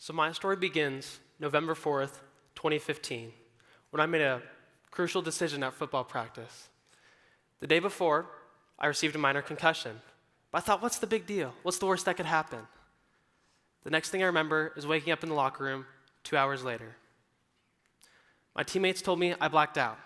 So my story begins November 4th, 2015, when I made a crucial decision at football practice. The day before, I received a minor concussion. But I thought, what's the big deal? What's the worst that could happen? The next thing I remember is waking up in the locker room 2 hours later. My teammates told me I blacked out.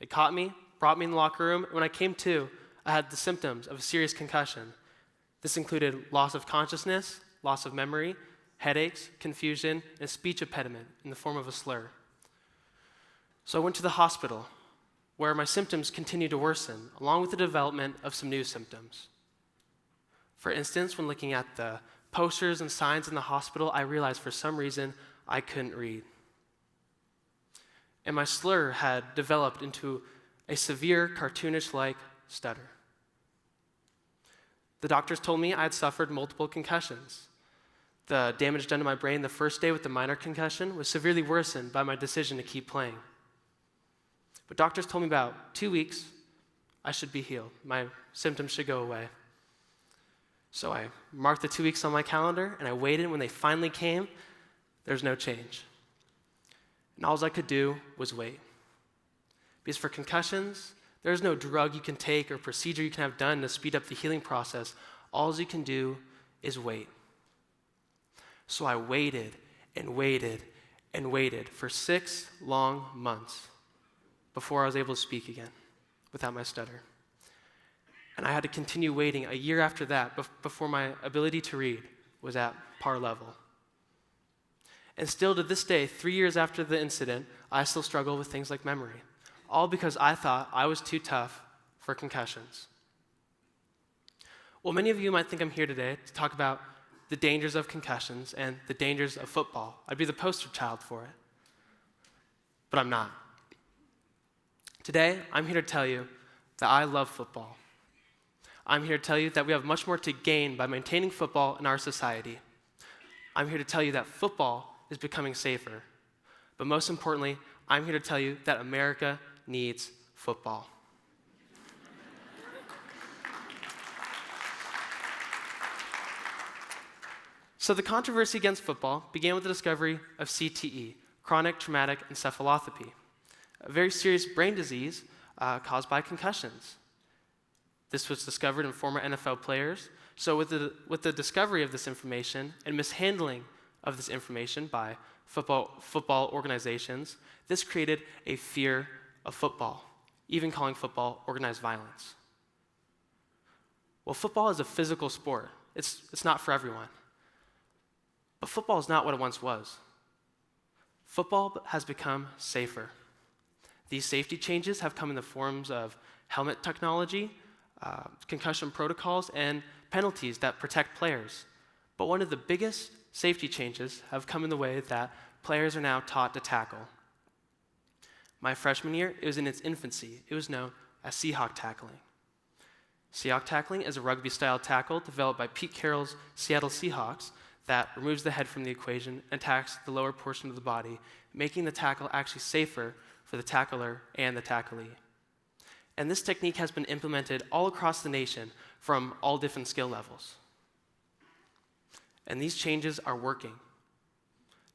They caught me, brought me in the locker room, and when I came to, I had the symptoms of a serious concussion. This included loss of consciousness, loss of memory, headaches, confusion, and speech impediment in the form of a slur. So I went to the hospital, where my symptoms continued to worsen, along with the development of some new symptoms. For instance, when looking at the posters and signs in the hospital, I realized for some reason I couldn't read. And my slur had developed into a severe cartoonish-like stutter. The doctors told me I had suffered multiple concussions. The damage done to my brain the first day with the minor concussion was severely worsened by my decision to keep playing. But doctors told me about 2 weeks, I should be healed. My symptoms should go away. So I marked the 2 weeks on my calendar, and I waited. When they finally came, there's no change. And all I could do was wait. Because for concussions, there's no drug you can take or procedure you can have done to speed up the healing process. All you can do is wait. So I waited and waited and waited for 6 long months before I was able to speak again without my stutter. And I had to continue waiting a year after that before my ability to read was at par level. And still to this day, 3 years after the incident, I still struggle with things like memory, all because I thought I was too tough for concussions. Well, many of you might think I'm here today to talk about the dangers of concussions and the dangers of football. I'd be the poster child for it. But I'm not. Today, I'm here to tell you that I love football. I'm here to tell you that we have much more to gain by maintaining football in our society. I'm here to tell you that football is becoming safer. But most importantly, I'm here to tell you that America needs football. So the controversy against football began with the discovery of CTE, chronic traumatic encephalopathy, a very serious brain disease caused by concussions. This was discovered in former NFL players. So with the discovery of this information and mishandling of this information by football organizations, this created a fear of football, even calling football organized violence. Well, football is a physical sport. It's not for everyone. But football is not what it once was. Football has become safer. These safety changes have come in the forms of helmet technology, concussion protocols, and penalties that protect players. But one of the biggest safety changes have come in the way that players are now taught to tackle. My freshman year, it was in its infancy. It was known as Seahawk Tackling. Seahawk Tackling is a rugby-style tackle developed by Pete Carroll's Seattle Seahawks that removes the head from the equation and attacks the lower portion of the body, making the tackle actually safer for the tackler and the tacklee. And this technique has been implemented all across the nation from all different skill levels. And these changes are working.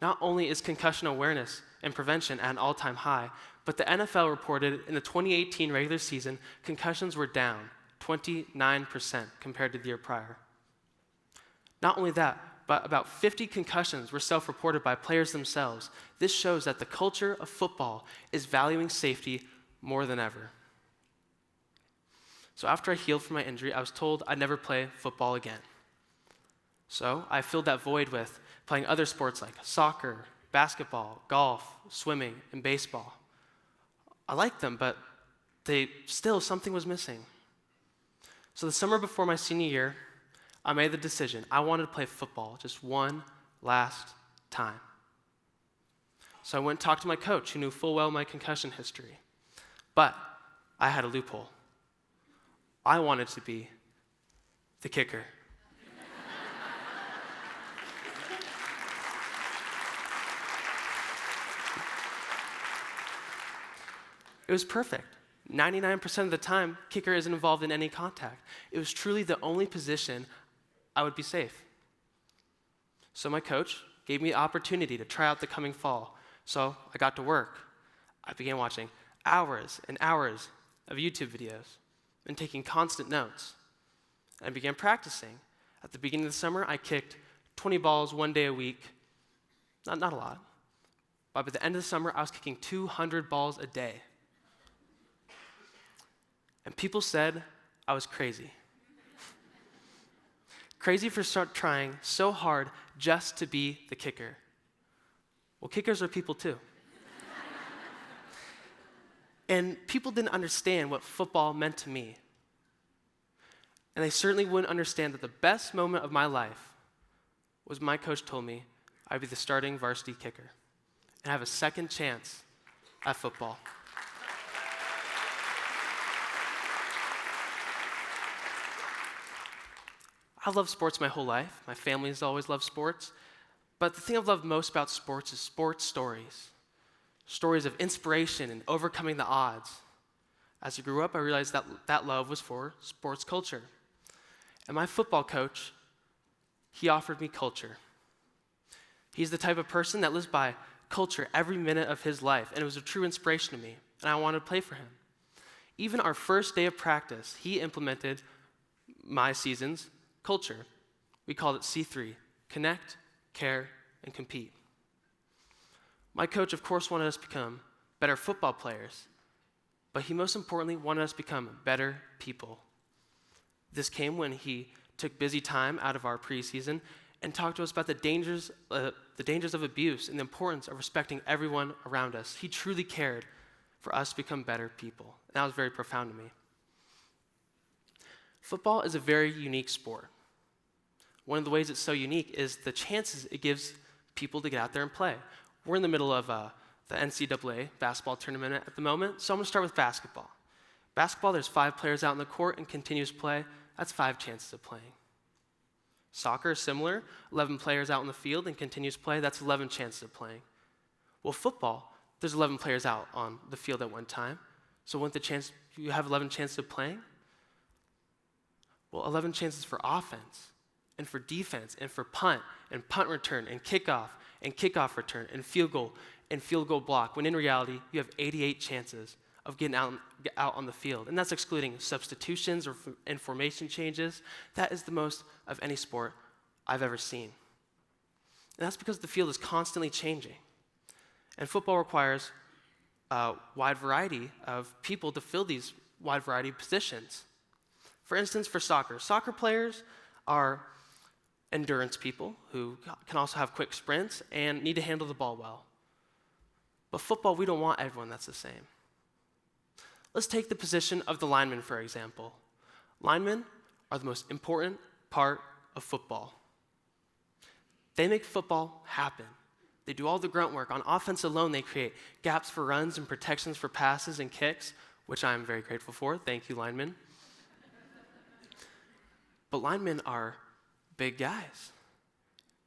Not only is concussion awareness and prevention at an all-time high, but the NFL reported in the 2018 regular season, concussions were down 29% compared to the year prior. Not only that, but about 50 concussions were self-reported by players themselves. This shows that the culture of football is valuing safety more than ever. So after I healed from my injury, I was told I'd never play football again. So I filled that void with playing other sports like soccer, basketball, golf, swimming, and baseball. I liked them, but something was missing. So the summer before my senior year, I made the decision. I wanted to play football just one last time. So I went and talked to my coach, who knew full well my concussion history. But I had a loophole. I wanted to be the kicker. It was perfect. 99% of the time, kicker isn't involved in any contact. It was truly the only position I would be safe. So my coach gave me the opportunity to try out the coming fall. So I got to work. I began watching hours and hours of YouTube videos and taking constant notes. I began practicing. At the beginning of the summer, I kicked 20 balls 1 day a week. Not a lot. But by the end of the summer, I was kicking 200 balls a day. And people said I was crazy. Crazy for trying so hard just to be the kicker. Well, kickers are people too. And people didn't understand what football meant to me. And they certainly wouldn't understand that the best moment of my life was my coach told me I'd be the starting varsity kicker and have a second chance at football. I've loved sports my whole life. My family's always loved sports. But the thing I've loved most about sports is sports stories. Stories of inspiration and overcoming the odds. As I grew up, I realized that that love was for sports culture. And my football coach, he offered me culture. He's the type of person that lives by culture every minute of his life, and it was a true inspiration to me, and I wanted to play for him. Even our first day of practice, he implemented my season's culture. We called it C3, connect, care, and compete. My coach, of course, wanted us to become better football players, but he most importantly wanted us to become better people. This came when he took busy time out of our preseason and talked to us about the dangers of abuse and the importance of respecting everyone around us. He truly cared for us to become better people. And that was very profound to me. Football is a very unique sport. One of the ways it's so unique is the chances it gives people to get out there and play. We're in the middle of the NCAA basketball tournament at the moment, so I'm going to start with basketball. Basketball, there's 5 players out in the court and continuous play. That's 5 chances of playing. Soccer is similar, 11 players out in the field and continuous play. That's 11 chances of playing. Well, football, there's 11 players out on the field at one time. So wouldn't you have 11 chances of playing? Well, 11 chances for offense and for defense and for punt and punt return and kickoff return and field goal block, when in reality, you have 88 chances of getting out on the field. And that's excluding substitutions and formation changes. That is the most of any sport I've ever seen. And that's because the field is constantly changing. And football requires a wide variety of people to fill these wide variety of positions. For instance, for soccer players are endurance people who can also have quick sprints and need to handle the ball well. But football, we don't want everyone that's the same. Let's take the position of the lineman, for example. Linemen are the most important part of football. They make football happen. They do all the grunt work. On offense alone, they create gaps for runs and protections for passes and kicks, which I'm very grateful for. Thank you, linemen. But linemen are big guys.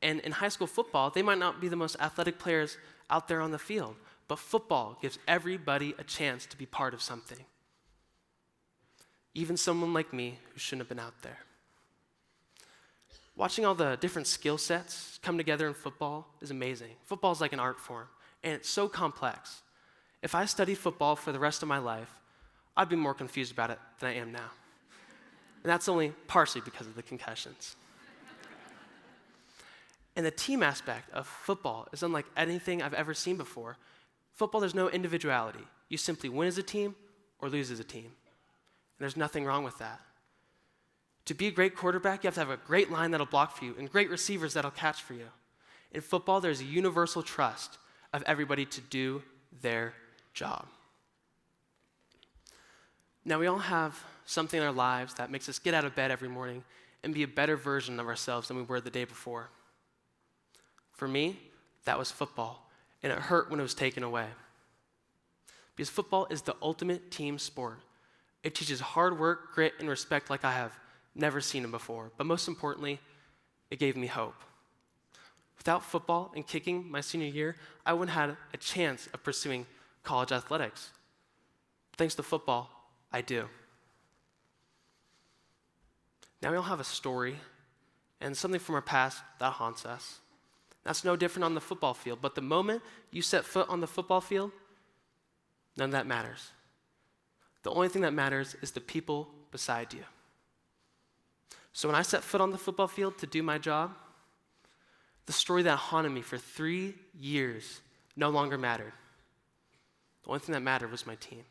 And in high school football, they might not be the most athletic players out there on the field, but football gives everybody a chance to be part of something. Even someone like me who shouldn't have been out there. Watching all the different skill sets come together in football is amazing. Football is like an art form, and it's so complex. If I studied football for the rest of my life, I'd be more confused about it than I am now. And that's only partially because of the concussions. And the team aspect of football is unlike anything I've ever seen before. Football, there's no individuality. You simply win as a team or lose as a team. And there's nothing wrong with that. To be a great quarterback, you have to have a great line that'll block for you and great receivers that'll catch for you. In football, there's a universal trust of everybody to do their job. Now, we all have something in our lives that makes us get out of bed every morning and be a better version of ourselves than we were the day before. For me, that was football, and it hurt when it was taken away. Because football is the ultimate team sport. It teaches hard work, grit, and respect like I have never seen them before. But most importantly, it gave me hope. Without football and kicking my senior year, I wouldn't have had a chance of pursuing college athletics. Thanks to football, I do. Now we all have a story and something from our past that haunts us. That's no different on the football field. But the moment you set foot on the football field, none of that matters. The only thing that matters is the people beside you. So when I set foot on the football field to do my job, the story that haunted me for 3 years no longer mattered. The only thing that mattered was my team.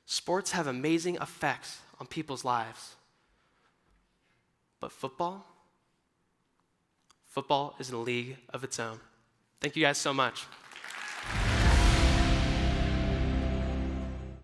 Sports have amazing effects on people's lives. But football is in a league of its own. Thank you guys so much.